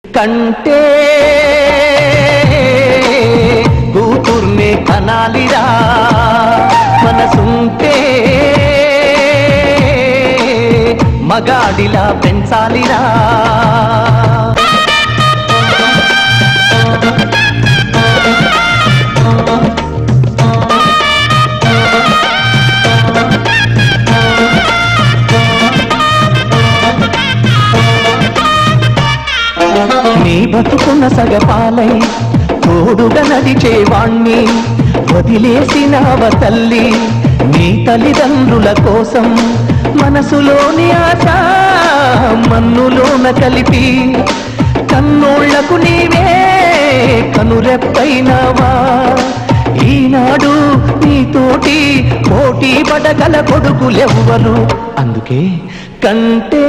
కంటే కూతుర్నే కనాలిరా మనసుంటే మగాడిలా పెంచాలిరా నీ బతుకున్న సగపాలై తోడుగా నడిచేవాణ్ణి వదిలేసినావ తల్లి నీ తల్లిదండ్రుల కోసం మనసులోని ఆశ మన్నులోన కలిపి కన్నోళ్లకు నీవే కనురెప్పైనావా ఈనాడు నీతోటి పోటీ పడగల కొడుకులెవ్వరు అందుకే కంటే